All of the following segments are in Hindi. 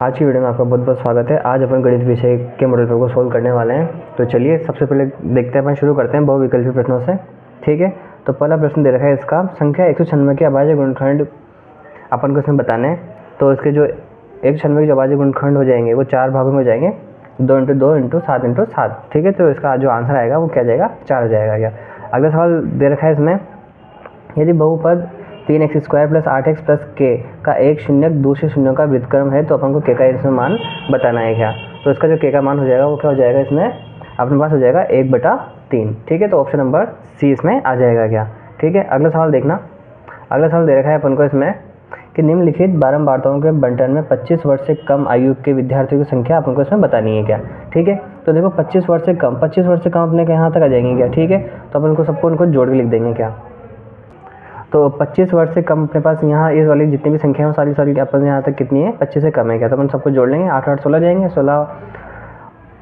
आज की वीडियो में आपका बहुत बहुत स्वागत है। आज अपन गणित विषय के मॉडल पेपर को सोल्व करने वाले हैं। तो चलिए सबसे पहले देखते हैं, अपन शुरू करते हैं बहुविकल्पी प्रश्नों से। ठीक है, तो पहला प्रश्न दे रखा है इसका, संख्या 196 के अभाज्य गुणनखंड अपन को इसमें बताना है। तो इसके जो 196 के जो अभाज्य गुणनखंड हो जाएंगे वो 4 भागों में हो जाएंगे, 2 × 2 × 7 × 7। ठीक है, तो इसका जो आंसर आएगा वो क्या जाएगा, 4 हो जाएगा। क्या अगला सवाल दे रखा है इसमें, यदि बहुपद 3x² + 8x + k का एक शून्यक दूसरे शून्यों का व्युत्क्रम है तो अपन को k का इसमें मान बताना है। क्या तो इसका जो k का मान हो जाएगा वो क्या हो जाएगा, इसमें अपने पास हो जाएगा 1/3। ठीक है, तो ऑप्शन नंबर सी इसमें आ जाएगा। क्या ठीक है, अगला सवाल देखना। अगला सवाल दे रखा है अपन को इसमें कि निम्नलिखित बारंबारताओं के बंटन में 25 वर्ष से कम आयु के विद्यार्थियों की संख्या अपन को इसमें बतानी है। क्या ठीक है, तो देखो 25 वर्ष से कम अपने के यहाँ तक आ जाएंगे। क्या ठीक है, तो अपन को सबको उनको जोड़ के लिख देंगे। क्या तो 25 वर्ष से कम अपने पास यहाँ इस वाली जितनी भी संख्या है सारी अपन यहाँ तक कितनी है, 25 से कम है। क्या तो अपन सबको जोड़ लेंगे, 8 8 16 जाएंगे, 16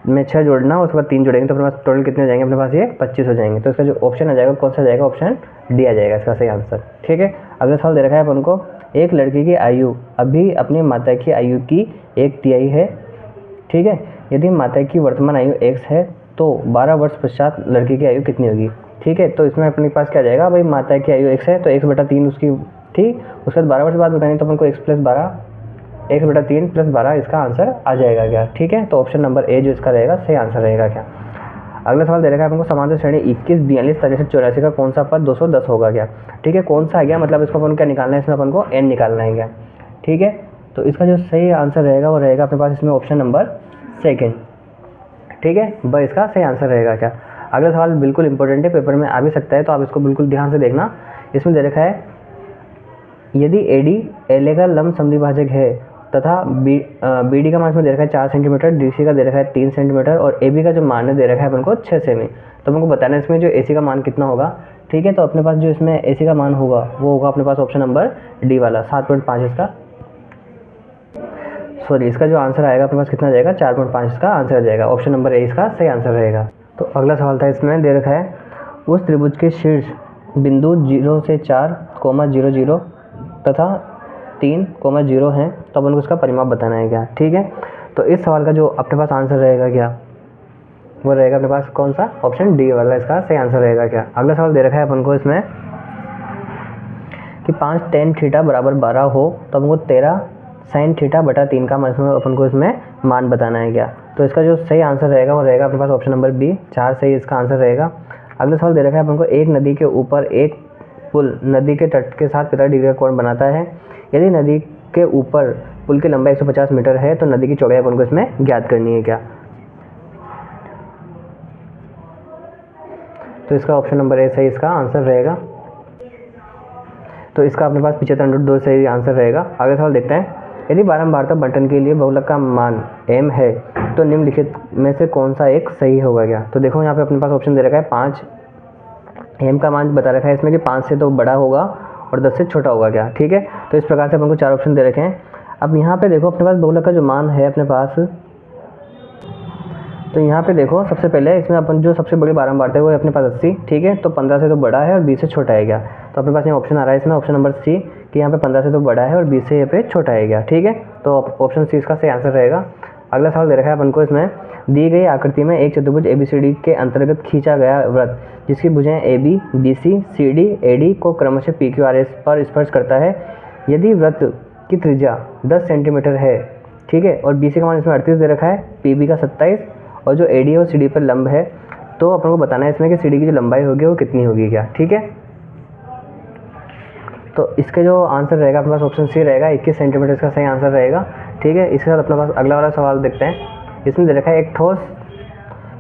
में 6 जोड़ना, उसके बाद 3 जोड़ेंगे तो अपने पास टोटल कितने हो जाएंगे, अपने पास ये 25 हो जाएंगे। तो इसका जो ऑप्शन आ जाएगा कौन सा जाएगा, ऑप्शन डी आ जाएगा इसका सही आंसर। ठीक है, अगला सवाल दे रखा है अपन को, एक लड़की की आयु अभी अपनी माता की आयु की 1/3 है। ठीक है, यदि माता की वर्तमान आयु x है तो 12 वर्ष पश्चात लड़की की आयु कितनी होगी। ठीक है, तो इसमें अपने पास क्या जाएगा, भाई माता की आयु x है तो 1/3 उसकी थी, उसके बाद 12 वर्ष बाद बताएंगे तो अपन को x + 12 1/3 + 12 इसका आंसर आ जाएगा। क्या ठीक है, तो ऑप्शन नंबर ए जो इसका रहेगा सही आंसर रहेगा। क्या अगला सवाल दे रखा है अपन को, समांतर श्रेणी 21 42 63 84 का कौन सा पद 210 होगा। क्या ठीक है, कौन सा आ गया, मतलब इसको अपन क्या निकालना है, इसमें अपन को n निकालना है। क्या ठीक है, तो इसका जो सही आंसर रहेगा वो रहेगा अपने पास इसमें ऑप्शन नंबर सेकंड। ठीक है, वह इसका सही आंसर रहेगा। क्या अगला सवाल बिल्कुल इंपॉर्टेंट है, पेपर में आ भी सकता है, तो आप इसको बिल्कुल ध्यान से देखना। इसमें दे रखा है, यदि AD LA का लंब समद्विभाजक है तथा BD का मान इसमें दे रखा है 4 सेंटीमीटर, DC का दे रखा है 3 सेंटीमीटर और AB का जो मान है दे रखा है अपन को 6 सेमी, तो अपन को बताना है इसमें जो AC का मान कितना होगा। ठीक है, तो अपने पास जो इसमें AC का मान होगा वो होगा अपने पास ऑप्शन नंबर डी वाला 7.5 इसका, सॉरी इसका जो आंसर आएगा अपने पास कितना जाएगा, 4.5 इसका आंसर आ जाएगा। ऑप्शन नंबर ए इसका सही आंसर रहेगा। तो अगला सवाल था, इसमें दे रखा है, उस त्रिभुज के शीर्ष बिंदु 0 से 4, 0 0 तथा 3, 0 हैं, तो अपन को उसका परिमाप बताना है। क्या ठीक है, तो इस सवाल का जो अपने पास आंसर रहेगा क्या, वो रहेगा अपने पास कौन सा, ऑप्शन डी वाला इसका सही आंसर रहेगा। क्या अगला सवाल दे रखा है अपन को इसमें कि 5 tan θ = 12 हो तो अपन को 13 sin θ/3 का मतलब अपन को इसमें मान बताना है। क्या तो इसका जो सही आंसर रहेगा वो रहेगा अपने पास ऑप्शन नंबर बी, 4 सही इसका आंसर रहेगा। अगला सवाल दे रखा है अपन को, एक नदी के ऊपर एक पुल नदी के तट के साथ 45 डिग्री का कोण बनाता है। यदि नदी के ऊपर पुल की लंबाई 150 मीटर है तो नदी की चौड़ाई अपन को इसमें ज्ञात करनी है। क्या तो इसका ऑप्शन नंबर ए सही इसका आंसर रहेगा। तो इसका अपने पास 75/2 सही आंसर रहेगा। अगला सवाल देखते हैं, यदि बारंबारता बंटन के लिए बहुलक का मान m है तो निम्नलिखित में से कौन सा एक सही होगा। क्या तो देखो यहाँ पे अपने पास ऑप्शन दे रखा है 5, m का मान बता रखा है इसमें कि 5 से तो बड़ा होगा और 10 से छोटा होगा। क्या ठीक है, तो इस प्रकार से अपन को 4 ऑप्शन दे रखे हैं। अब यहाँ पे देखो अपने पास बहुलक का जो मान है अपने पास, तो यहाँ पे देखो सबसे पहले इसमें अपन जो सबसे बड़ी बारंबारता है वो है अपने पास 80। ठीक है, तो 15 से तो बड़ा है और 20 से छोटा है। क्या तो अपने पास यहाँ ऑप्शन आ रहा है इसमें ऑप्शन नंबर सी कि यहाँ पे 15 से तो बड़ा है और 20 से यहाँ पे छोटा है। क्या ठीक है, तो ऑप्शन सी इसका सही आंसर रहेगा। अगला सवाल दे रखा है अपन को, इसमें दी गई आकृति में एक चतुर्भुज ABCD के अंतर्गत खींचा गया वृत्त जिसकी भुजाएं AB BC CD AD को क्रमशः PQRS पर स्पर्श करता है। यदि वृत्त की त्रिज्या 10 सेंटीमीटर है, ठीक है, और BC का मान इसमें 38 दे रखा है, PB का 27 और जो AD और CD पर लंब है, तो अपन को बताना है इसमें कि CD की जो लंबाई होगी वो कितनी होगी। क्या ठीक है, तो इसके जो आंसर रहेगा अपने पास ऑप्शन सी रहेगा, 21 सेंटीमीटर इसका सही आंसर रहेगा। ठीक है, इसके साथ अपने पास अगला वाला सवाल देखते हैं। इसमें दे रखा है, एक ठोस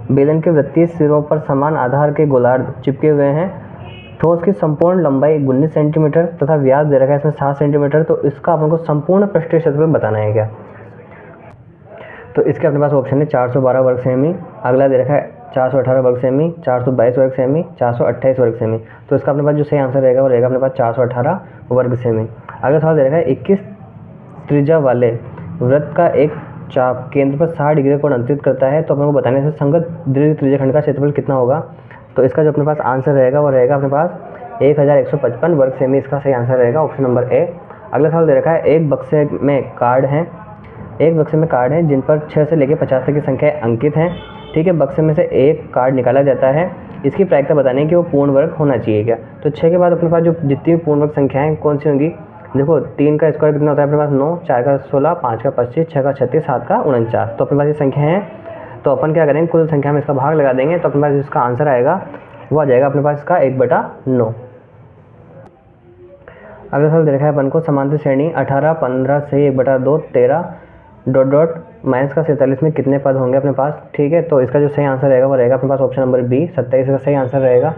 बेलन के वृत्तीय सिरों पर समान आधार के गोलार्ध चिपके हुए हैं। ठोस की संपूर्ण लंबाई 19 सेंटीमीटर तथा व्यास दे रखा है इसमें 7 सेंटीमीटर, तो इसका अपन को संपूर्ण पृष्ठीय क्षेत्रफल बताना है। क्या तो इसके अपने पास ऑप्शन है 412 वर्ग सेमी, अगला दे रखा है 418 वर्ग सेमी, 422 वर्ग सेमी, 428 वर्ग सेमी, तो इसका अपने पास जो सही आंसर रहेगा वो रहेगा अपने पास 418 वर्ग सेमी। अगला सवाल दे रखा है, 21 त्रिज्या वाले वृत्त का एक चाप केंद्र पर 60 डिग्री कोण अंतरित करता है, तो अपन को बताने से संगत दीर्घ त्रिज्याखंड का क्षेत्रफल कितना होगा। तो इसका जो अपने पास आंसर रहेगा वो रहेगा अपने पास 1155 वर्ग सेमी इसका सही आंसर रहेगा, ऑप्शन नंबर ए। अगला सवाल दे रखा है, एक बक्से में कार्ड हैं एक बक्से में कार्ड हैं जिन पर 6 से लेकर 50 तक की संख्याएं अंकित हैं, ठीक है। बक्से में से एक कार्ड निकाला जाता है, इसकी प्रायिकता बतानी है कि वो पूर्ण वर्ग होना चाहिए क्या। तो 6 के बाद अपने पास जो जितनी भी पूर्ण वर्ग संख्याएं कौन सी होंगी, देखो 3 का स्क्वायर कितना होता है अपने पास 9, 4 का 16, 5 का 25, 6 का 36, 7 का 49। तो अपने पास ये संख्या है, तो अपन क्या करेंगे, कुल संख्या में इसका भाग लगा देंगे, तो अपने पास जिसका आंसर आएगा वो आ जाएगा अपने पास इसका 1/9। अगला सवाल दे रखा है अपन को, समांतर श्रेणी 18, 15 से 1/2, 13 डॉट डॉट माइनस का 47 में कितने पद होंगे अपने पास, ठीक है। तो इसका जो सही आंसर रहेगा वो रहेगा अपने पास ऑप्शन नंबर बी, 27 का सही आंसर रहेगा।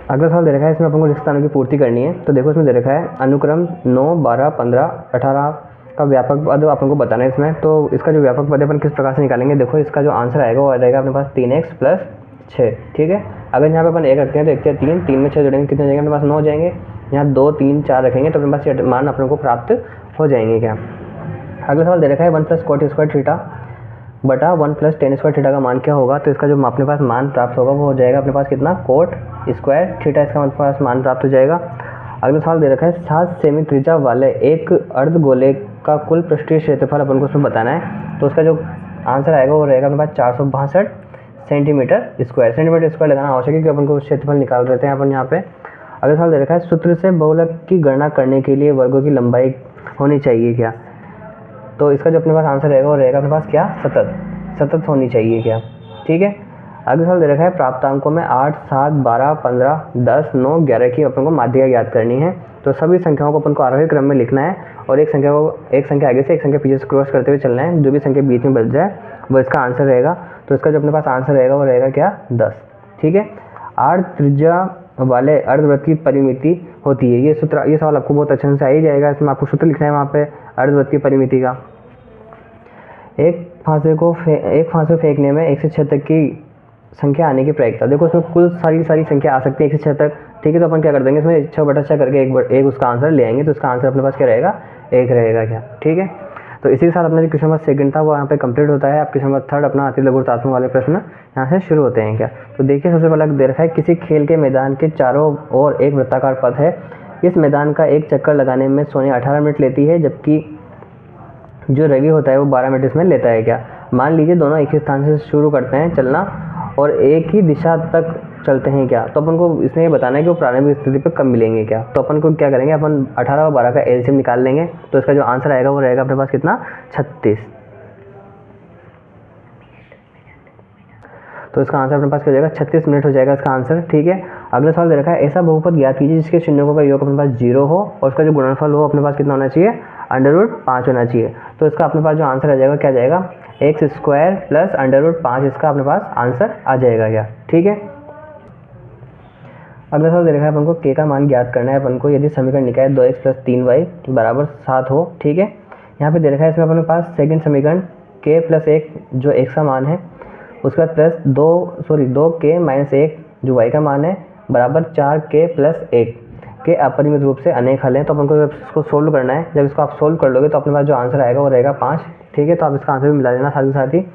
अगला सवाल दे रखा है, इसमें अपन को रिक्त स्थानों की पूर्ति करनी है। तो देखो इसमें दे रखा है अनुक्रम 9, 12, 15, 18 का व्यापक पद अपन को बताना है इसमें। तो इसका जो व्यापक पद है अपन किस प्रकार से निकालेंगे, देखो इसका जो आंसर आएगा वो आ जाएगा अपने पास 3x + 6, ठीक है। अगर यहाँ पे अपन 1 रखते हैं तो 1 से 3, 3 में 6 जोड़ेंगे कितने हो जाएंगे अपने पास 9 हो जाएंगे। यहाँ 2, 3, 4 रखेंगे तो अपने पास ये मान अपने को प्राप्त हो जाएंगे क्या। अगला सवाल दे रखा है 1 + cot² थीटा बटा 1 + tan² थीटा का मान क्या होगा। तो इसका जो अपने पास मान प्राप्त होगा वो हो जाएगा अपने पास कितना, cot² थीटा, इसका अपने पास मान प्राप्त हो जाएगा। अगला सवाल दे रखा है 7 सेमी त्रिज्या वाले एक अर्धगोले का कुल पृष्ठीय क्षेत्रफल अपन को उसमें बताना है। तो उसका जो आंसर आएगा वो रहेगा अपने पास 462 सेंटीमीटर स्क्वायर। सेंटीमीटर स्क्वायर लगाना आवश्यक है क्योंकि अपन को क्षेत्रफल निकाल देते हैं अपन यहाँ पे। अगला सवाल दे रखा है सूत्र से बहुलक की गणना करने के लिए वर्गों की लंबाई होनी चाहिए क्या। तो इसका जो अपने पास आंसर रहेगा वो रहेगा अपने पास क्या, सतत होनी चाहिए क्या, ठीक है। अगला सवाल दे रखा है प्राप्तांकों में 8, 7, 12, 15, 10, 9, 11 की अपन को माध्यिका याद करनी है। तो सभी संख्याओं को अपन को आरोही क्रम में लिखना है और एक संख्या आगे से एक संख्या पीछे से क्रॉस करते हुए चलना है। जो भी संख्या बीच में बच जाए वो इसका आंसर रहेगा। तो इसका जो अपने पास आंसर रहेगा वो रहेगा क्या, 10, ठीक है। 8 त्रिज्या वाले अर्धवृत्त की परिमिति होती है। ये सवाल आपको बहुत अच्छे से आ ही जाएगा। इसमें आपको सूत्र लिखना है वहाँ पे अर्धवृत्त की परिमिति का। एक फांसे फेंकने में 1 से 6 तक की संख्या आने की प्रायिकता, देखो इसमें कुल सारी संख्या आ सकती है 1 से 6 तक, ठीक है। तो अपन क्या कर देंगे, इसमें 6/6 करके एक उसका आंसर ले आएंगे। तो इसका आंसर अपने पास क्या रहेगा, 1 रहेगा क्या, ठीक है। तो इसी के साथ अपना जो क्वेश्चन नंबर 2 था वो यहाँ पे कंप्लीट होता है। अब क्वेश्चन नंबर 3 अपना अति लघुगणित वाले प्रश्न यहाँ से शुरू होते हैं क्या। तो देखिए सबसे पहला दे रखा है किसी खेल के मैदान के चारों ओर एक वृत्ताकार पथ है। इस मैदान का एक चक्कर लगाने में सोनी 18 मिनट लेती है, जबकि जो रवि होता है वो 12 मिनट इसमें लेता है क्या। मान लीजिए दोनों एक ही स्थान से शुरू करते हैं चलना और एक ही दिशा तक चलते हैं क्या। तो अपन को इसमें ये बताना है कि वो प्रारंभिक स्थिति पे कब मिलेंगे क्या। तो अपन को क्या करेंगे, अपन 18 और 12 का एलसीएम निकाल लेंगे। तो इसका जो आंसर आएगा वो रहेगा अपने पास कितना, 36। तो इसका आंसर अपने पास क्या हो जाएगा, 36 मिनट हो जाएगा इसका आंसर, ठीक है। अगला सवाल दे रखा है ऐसा बहुपद ज्ञात कीजिए जिसके शून्यों का योग अपने पास 0 हो और उसका जो गुणनफल हो अपने पास कितना होना चाहिए, √5 होना चाहिए। तो इसका अपने पास जो आंसर आ जाएगा क्या जाएगा, x² + √5 इसका अपने पास आंसर आ जाएगा क्या, ठीक है। अगला सवाल दे रखा है अपन को k का मान ज्ञात करना है अपन को यदि समीकरण निकाय 2x + 3y = 7 हो, ठीक है। यहाँ पे दे रखा है इसमें अपने पास सेकंड समीकरण k + 1 जो x का मान है, उसका प्लस 2k - 1 जो y का मान है बराबर 4k + 1 के अपरिमित रूप से अनेक हल हैं। तो अपन को जब इसको सोल्व करना है, जब इसको आप सोल्व कर लोगे तो अपने पास जो आंसर आएगा वो रहेगा 5, ठीक है। तो आप इसका आंसर भी मिला देना साथ ही साथ ही।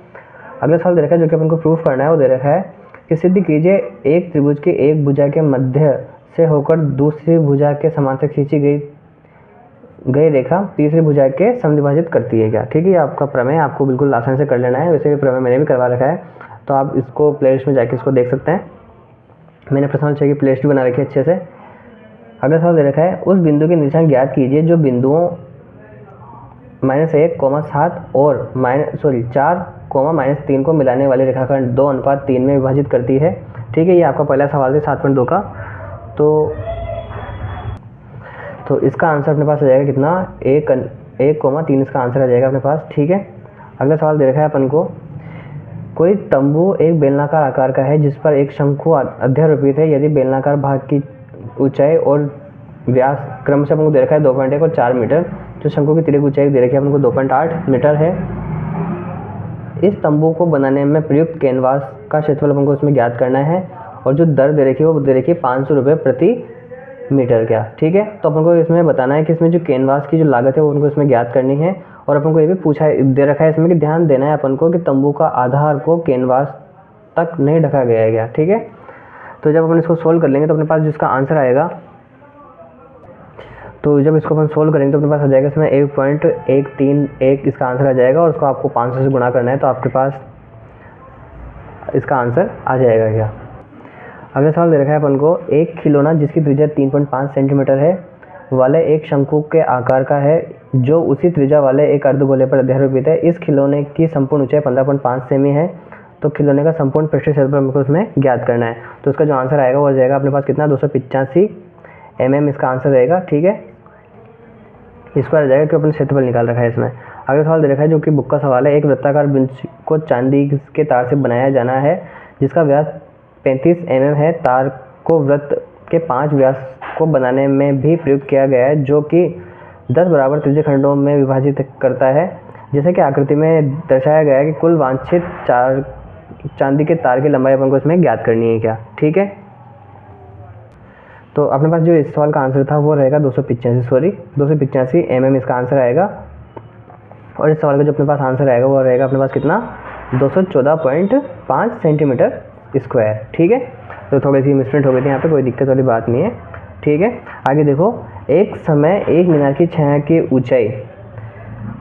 अगला सवाल दे रखा है जो कि अपन को प्रूफ करना है, वो दे रखा है कि सिद्ध कीजिए एक त्रिभुज के एक भुजा के मध्य से होकर दूसरी भुजा के समांतर खींची गई रेखा तीसरी भुजा के समद्विभाजित करती है क्या, ठीक है। आपका प्रमेय आपको बिल्कुल आसानी से कर लेना है। वैसे भी प्रमेय मैंने भी करवा रखा है, तो आप इसको प्ले लिस्ट में जाके इसको देख सकते हैं। मैंने प्रश्न की प्ले लिस्ट बना रखी है अच्छे से। अगला सवाल दे रखा है उस बिंदु के निशान ज्ञात कीजिए जो बिंदुओं -1, 7 और 4, -3 को मिलाने वाली रेखाखंड 2:3 में विभाजित करती है, ठीक है। ये आपका पहला सवाल है 7.2 का। तो इसका आंसर अपने पास आ जाएगा कितना, 1,3 इसका आंसर आ जाएगा अपने पास, ठीक है। अगला सवाल दे रखा है अपन को कोई तंबू एक बेलनाकार आकार का है जिस पर एक शंकु अध्यारोपित है। यदि बेलनाकार भाग की ऊंचाई और व्यास क्रमशः अपन को दे रखा है 2.1 और 4 मीटर, जो शंकु की तिर्यक ऊंचाई दे रखी है अपन को 2.8 मीटर है। इस तंबू को बनाने में प्रयुक्त कैनवास का क्षेत्रफल अपन को इसमें ज्ञात करना है और जो दर दे रखी है वो दे रखी है 500 रुपये प्रति मीटर क्या, ठीक है। तो अपन को इसमें बताना है कि इसमें जो कैनवास की जो लागत है वो उनको इसमें ज्ञात करनी है। और अपन को ये भी पूछा दे रखा है इसमें कि ध्यान देना है अपन को कि तंबू का आधार को कैनवास तक नहीं ढका गया है क्या, ठीक है। तो जब अपन इसको सोल्व कर लेंगे तो अपने पास जिसका आंसर आएगा तो जब इसको अपन सोल्व करेंगे तो अपने पास आ जाएगा इसमें 1.131 इसका आंसर आ जाएगा, और उसको आपको 500 से गुणा करना है तो आपके पास इसका आंसर आ जाएगा क्या। अगला सवाल दे रखा है अपन को, एक खिलौना जिसकी त्रिज्या 3.5 सेंटीमीटर है वाले एक शंकु के आकार का है जो उसी त्रिज्या वाले एक अर्धगोले पर अध्यारोपित है। इस खिलौने की संपूर्ण ऊंचाई 15.5 सेमी है, तो खिलौने का संपूर्ण पृष्ठीय क्षेत्रफल हमको उसमें ज्ञात करना है। तो इसका जो आंसर आएगा वो आ जाएगा अपने पास कितना, 285 mm इसका आंसर रहेगा। ठीक है, इसको आ जाएगा कि अपने क्षेत्रफल निकाल रखा है इसमें। अगला सवाल दे रखा है जो कि बुक का सवाल है, एक वृत्ताकार वृंच को चांदी के तार से बनाया जाना है जिसका व्यास 35 mm है। तार को वृत्त के 5 व्यास को बनाने में भी प्रयुक्त किया गया है जो कि 10 बराबर त्रिज्यीय खंडों में विभाजित करता है। जैसे कि आकृति में दर्शाया गया है कि कुल वांछित चांदी के तार की लंबाई अपन को इसमें ज्ञात करनी है क्या। ठीक है, तो अपने पास जो इस सवाल का आंसर था वो रहेगा 285 mm इसका आंसर आएगा, और इस सवाल का जो अपने पास आंसर आएगा वो रहेगा अपने पास कितना, 214.5 सेंटीमीटर स्क्वायर। ठीक है, तो थोड़ी सी मिसप्रिंट हो गई थी यहाँ पे, कोई दिक्कत वाली बात नहीं है। ठीक है, आगे देखो, एक समय एक मीनार की छाया की ऊंचाई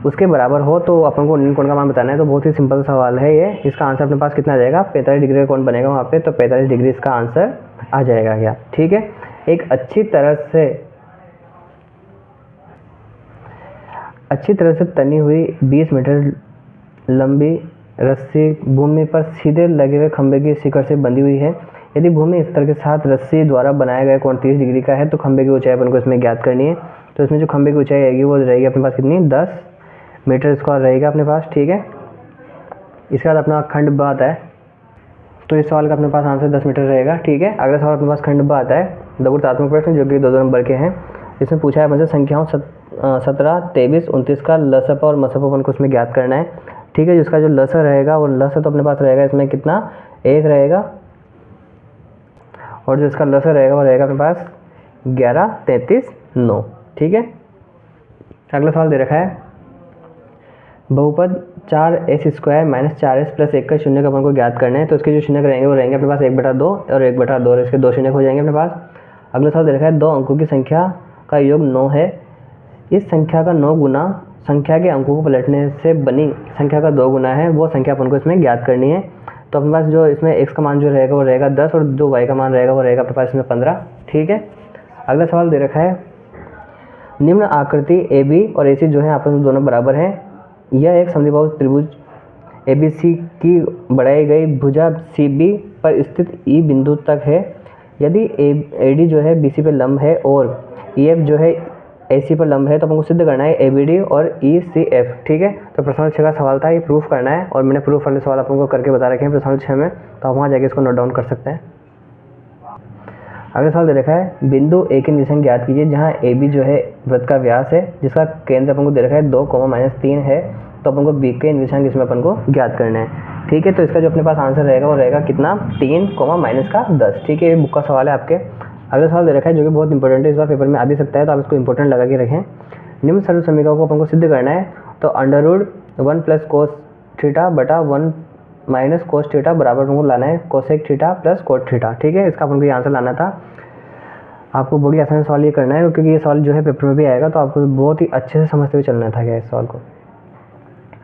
उसके बराबर हो तो अपन को उन्नयन कोण का मान बताना है। तो बहुत ही सिंपल सवाल है ये, इसका आंसर अपने पास कितना आ जाएगा, 45 डिग्री का कोण बनेगा वहाँ पे, तो 45 डिग्री इसका आंसर आ जाएगा क्या। ठीक है, एक अच्छी तरह से तनी हुई 20 मीटर लंबी रस्सी भूमि पर सीधे लगे हुए खंभे की शिखर से बंधी हुई है। यदि भूमि स्तर के साथ रस्सी द्वारा बनाया गया कोण 30 डिग्री का है तो खंभे की ऊंचाई अपन को इसमें ज्ञात करनी है। तो इसमें जो खंभे की ऊंचाई आएगी वो रहेगी अपने पास कितनी, 10 मीटर स्क्वायर रहेगा अपने पास। ठीक है, इसके बाद अपना खंड ब आता है, तो इस सवाल का अपने पास आंसर 10 मीटर रहेगा। ठीक है, अगला सवाल अपने पास खंड ब आता है, लघुगणितात्मक प्रश्न जो कि 2 नंबर के हैं। इसमें पूछा है मुझे संख्याओं 17, 23, 29 का लसप और मसप अपन को उसमें ज्ञात करना है। ठीक है, जिसका जो लस रहेगा वो लस तो अपने पास रहेगा इसमें कितना, 1 रहेगा, और जो इसका लस रहेगा वो रहेगा अपने पास 11, 33, 9। ठीक है, अगला सवाल दे रखा है, बहुपद 4s² - 4s + 1 का शून्य का अपन को ज्ञात करना है। तो इसके जो शून्य रहेंगे वो रहेंगे अपने पास 1/2 और 1/2, और इसके 2 शून्य हो जाएंगे अपने पास। अगला सवाल दे रखा है, 2 अंकों की संख्या का योग 9 है, इस संख्या का 9 गुना संख्या के अंकों को पलटने से बनी संख्या का 2 गुना है, वो संख्या अपन को इसमें ज्ञात करनी है। तो अपने पास जो इसमें x का मान जो रहेगा वो रहेगा 10, और जो y का मान रहेगा वो रहेगा अपने पास इसमें 15। ठीक है, अगला सवाल दे रखा है, निम्न आकृति AB और AC जो है आपस में दोनों बराबर हैं। यह एक समद्विबाहु त्रिभुज ABC की बढ़ाई गई भुजा CB पर स्थित E बिंदु तक है। यदि AD जो है BC पर लंब है और EF जो है AC पर लंब है तो अपन को सिद्ध करना है ABD और ECF। ठीक है, तो प्रश्न 6 का सवाल था, ये प्रूफ करना है, और मैंने प्रूफ वाले सवाल अपन को करके बता रखे हैं प्रश्न 6 में, तो आप वहाँ जाके इसको नोट डाउन कर सकते हैं। अगला सवाल दे रखा है, बिंदु A के निशान ज्ञात कीजिए जहाँ AB जो है वृत्त का व्यास है जिसका केंद्र अपन को दे रखा है 2, -3 है, तो अपन को B के निशान जिसमें अपन को ज्ञात करना है। ठीक है, तो इसका जो अपने पास आंसर रहेगा वो रहेगा कितना, 3, -10। ठीक है, ये बुक का सवाल है आपके। अगला सवाल दे रखा है जो कि बहुत इंपॉर्टेंट है, इस बार पेपर में आ भी सकता है, तो आप इसको इंपॉर्टेंट लगा के रखें। निम्न सरल समीकरण को अपन को सिद्ध करना है, तो √1 + cos थीटा बटा 1 - cos थीटा बराबर अपन को लाना है cosec थीटा + cot थीटा। ठीक है, इसका अपन को ये आंसर लाना था। आपको बड़ी आसानी से सवाल ये करना है क्योंकि ये सवाल जो है पेपर में भी आएगा, तो आपको बहुत ही अच्छे से समझते हुए चलना था क्या इस सवाल को।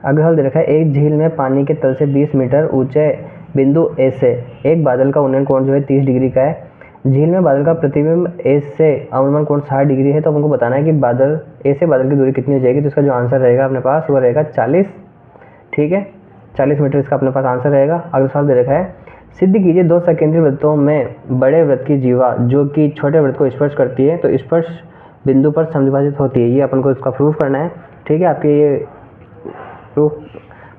अगला सवाल दे रखा है, एक झील में पानी के तल से 20 मीटर ऊंचे बिंदु A से एक बादल का उन्नयन कोण जो है 30 डिग्री का है। झील में बादल का प्रतिबिंब A से अवनमन कोण 60 डिग्री है, तो अपन को बताना है कि बादल A से बादल की दूरी कितनी हो जाएगी। तो इसका जो आंसर रहेगा अपने पास वो रहेगा 40। ठीक है, 40 मीटर इसका अपने पास आंसर रहेगा। अगला सवाल दे रखा है, सिद्ध कीजिए 2 सकेंद्रीय वृत्तों में बड़े वृत्त की जीवा जो कि छोटे वृत्त को स्पर्श करती है तो स्पर्श बिंदु पर समद्विभाजित होती है। ये अपन को इसका प्रूफ करना है। ठीक है, आपके ये प्रूफ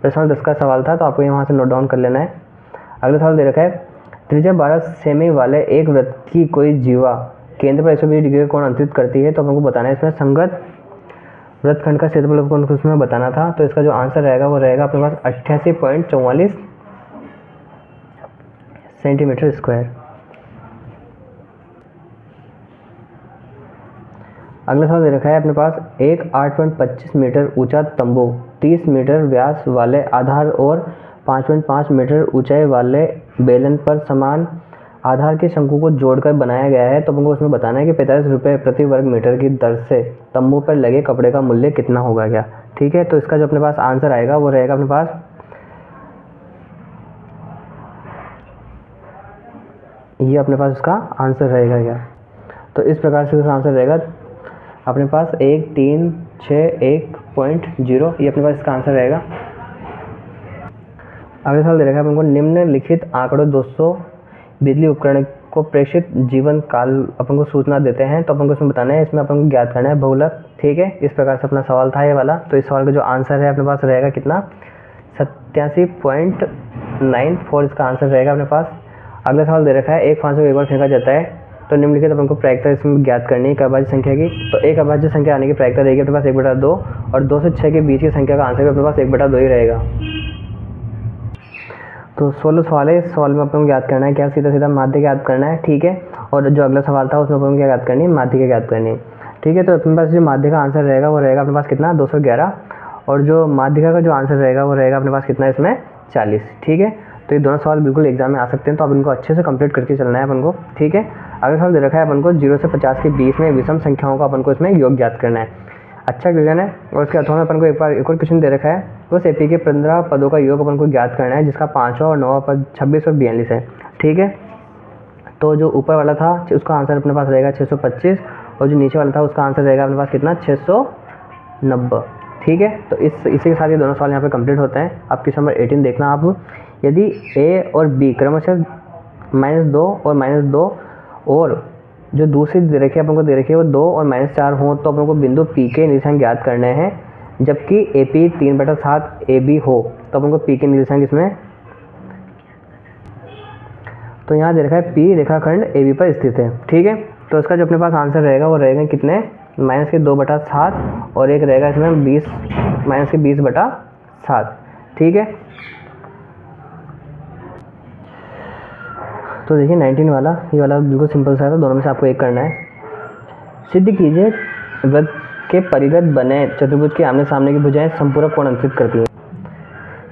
प्रश्न 10 का सवाल था, तो आपको यहाँ से नोट डाउन कर लेना है। अगला सवाल दे रखा है, त्रिज्या 12 सेमी वाले एक वृत्त की कोई जीवा केंद्र पर 120 डिग्री का कोण अंतरित करती है, तो अपन को बताना है इसमें संगत वृत्तखंड का क्षेत्रफल को उसमें बताना था। तो इसका जो आंसर रहेगा वो रहेगा अपने पास 88.44 सेंटीमीटर स्क्वायर। अगला सवाल दे रखा है अपने पास, एक 8.25 मीटर ऊंचा तंबू 30 मीटर व्यास वाले आधार और 5.5 मीटर ऊंचाई वाले बेलन पर समान आधार के शंकु को जोड़कर बनाया गया है, तो अपन को उसमें बताना है कि 45 रुपये प्रति वर्ग मीटर की दर से तंबू पर लगे कपड़े का मूल्य कितना होगा क्या। ठीक है, तो इसका जो अपने पास आंसर आएगा वो रहेगा अपने पास, ये अपने पास इसका आंसर रहेगा क्या। तो इस प्रकार से इसका आंसर रहेगा अपने पास 1361.0, ये अपने पास इसका आंसर रहेगा। अगले सवाल दे रखा है अपन को, निम्नलिखित आंकड़ों 200 बिजली उपकरण को प्रेषित जीवन काल अपन को सूचना देते हैं, तो अपन को इसमें बताना है, इसमें अपन को ज्ञात करना है बहुलक। ठीक है, इस प्रकार से अपना सवाल था ये वाला। तो इस सवाल का जो आंसर है अपने पास रहेगा कितना, 87.94 इसका आंसर रहेगा अपने पास। अगला सवाल दे रखा है, एक फांस को एक बार फेंका जाता है, तो निम्नलिखित अपन को प्रायिकता इसमें ज्ञात करनी है एक अभाज्य संख्या की। तो एक अभाज्य संख्या आने की प्रायिकता रहेगी अपने पास 1/2, और 2 से 6 के बीच की संख्या का आंसर भी अपने पास 1/2 ही रहेगा। तो 16 सवाल है, इस सवाल में अपन को याद करना है क्या, सीधा सीधा माध्य ज्ञात करना है। ठीक है, और जो अगला सवाल था उसमें अपन को क्या याद करनी है, माध्य ज्ञात करनी है। ठीक है, तो अपने पास जो माध्य का आंसर रहेगा वो रहेगा अपने पास कितना, 211, और जो माध्यिका का जो आंसर रहेगा वो रहेगा अपने पास कितना, इसमें 40। ठीक है, तो ये दोनों सवाल बिल्कुल एग्जाम में आ सकते हैं, तो अब इनको अच्छे से कंप्लीट करके चलना है अपन को। ठीक है, अगला सवाल दे रखा है अपन को 0 से 50 के बीच में विषम संख्याओं का अपन को इसमें योग ज्ञात करना है। अच्छा क्वेश्चन है, और उसके अथवा में अपन को एक और क्वेश्चन दे रखा है, उस एपी के 15 पदों का योग अपन को ज्ञात करना है, जिसका 5वां और 9वां पद 26 और 42 है। ठीक है, तो जो ऊपर वाला था उसका आंसर अपने पास रहेगा 625, और जो नीचे वाला था उसका आंसर रहेगा अपने पास कितना, 690। ठीक है, तो इसी के साथ ये दोनों सवाल यहाँ पे कंप्लीट होते हैं। अब क्वेश्चन नंबर 18 देखना आप, यदि ए और बी क्रमशः -2 और -2 और जो दूसरी दे रखी है अपन को दे रखी है वो 2 और -4 हो, तो अपन को बिंदु पी के निर्देशांक ज्ञात करने हैं। जबकि ए पी 3/7 ए बी हो, तो अपन को पी के निर्देशांक इसमें, तो यहाँ दे रखा है पी रेखाखंड ए बी पर स्थित है। ठीक है, तो इसका जो अपने पास आंसर रहेगा वो रहेगा कितने, -2/7, और एक रहेगा इसमें 20/7। ठीक है, तो देखिए 19 वाला, ये वाला बिल्कुल सिंपल सा है, तो दोनों में से आपको एक करना है। सिद्ध कीजिए वृत्त के परिगत बने चतुर्भुज के आमने सामने की भुजाएं संपूरक कोण अंतरित करती हैं।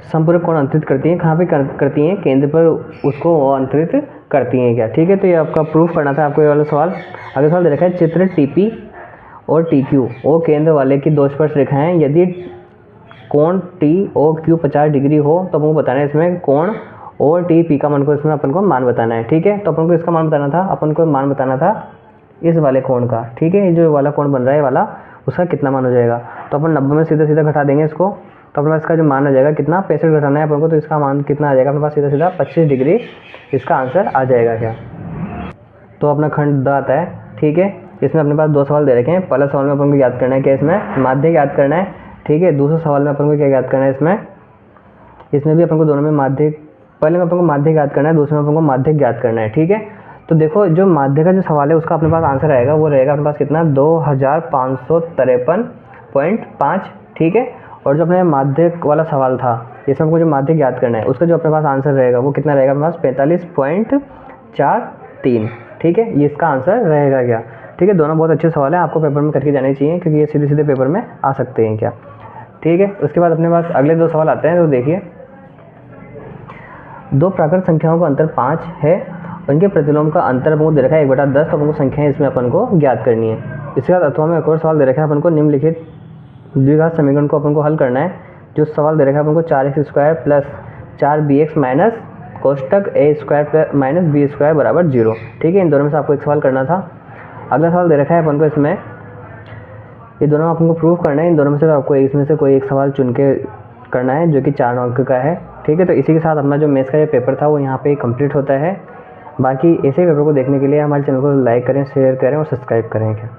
संपूरक कोण अंतरित करती हैं, कहाँ पे करती हैं, केंद्र पर उसको अंतरित करती हैं क्या। ठीक है, तो ये आपका प्रूफ करना था आपको ये वाला सवाल। अगला सवाल दे रखा है, चित्र टीपी और टी क्यू ओ केंद्र वाले की 2 स्पर्श रेखाएं, यदि कोण टी ओ क्यू 50 डिग्री हो, तो हमको बताना है इसमें कोण और टी पी का मान को इसमें अपन को मान बताना है। ठीक है, तो अपन को इसका मान बताना था, अपन को मान बताना था इस वाले कोण का। ठीक है, जो वाला कोण बन रहा है वाला, उसका कितना मान हो जाएगा, तो अपन 90 में सीधा सीधा घटा देंगे इसको, तो अपने पास इसका जो मान आ जाएगा कितना, 65 घटाना है अपन को, तो इसका मान कितना आ जाएगा अपने पास, सीधा सीधा 25 डिग्री इसका आंसर आ जाएगा क्या। तो अपना खंड द आता है। ठीक है, इसमें अपने पास 2 सवाल दे रखे हैं। पहला सवाल में अपन को याद करना है क्या, इसमें माध्य याद करना है। ठीक है, दूसरे सवाल में अपन को क्या याद करना है, इसमें भी अपन को दोनों में माध्य, पहले में अपन को माध्य ज्ञात करना है, दूसरे में अपन को माध्य ज्ञात करना है। ठीक है, तो देखो जो माध्य का जो सवाल है उसका अपने पास आंसर आएगा वो रहेगा अपने पास कितना, 2553.5। ठीक है, और जो अपने माध्य वाला सवाल था इसमें हमको जो माध्य ज्ञात करना है उसका जो अपने पास आंसर रहेगा वो कितना रहेगा अपने पास, 45.43। ठीक है, ये इसका आंसर रहेगा क्या। ठीक है, दोनों बहुत अच्छे सवाल हैं, आपको पेपर में करके जाने चाहिए, क्योंकि ये सीधे सीधे पेपर में आ सकते हैं क्या। ठीक है, उसके बाद अपने पास अगले 2 सवाल आते हैं। तो देखिए, 2 प्राकृत संख्याओं का अंतर 5 है, उनके प्रतिलोम का अंतर अपन को दे रखा है 1/10, तो अपन को संख्याएं इसमें अपन को ज्ञात करनी है। इसके बाद अथवा में एक और सवाल दे रखा है अपन को, निम्नलिखित द्विघात समीकरण को अपन को हल करना है। जो सवाल दे रखा है अपन को 4x² plus 4bx minus कोष्टक a² minus b² बराबर 0। ठीक है, इन दोनों में से आपको एक सवाल करना था। अगला सवाल दे रखा है अपन को, इसमें ये दोनों अपन को प्रूफ करना है, इन दोनों में से आपको इसमें से कोई एक सवाल चुन के करना है जो कि 4 अंक का है। ठीक है, तो इसी के साथ अपना जो मैथ्स का ये पेपर था वो यहाँ पे कंप्लीट होता है। बाकी ऐसे पेपर को देखने के लिए हमारे चैनल को लाइक करें, शेयर करें और सब्सक्राइब करें क्या।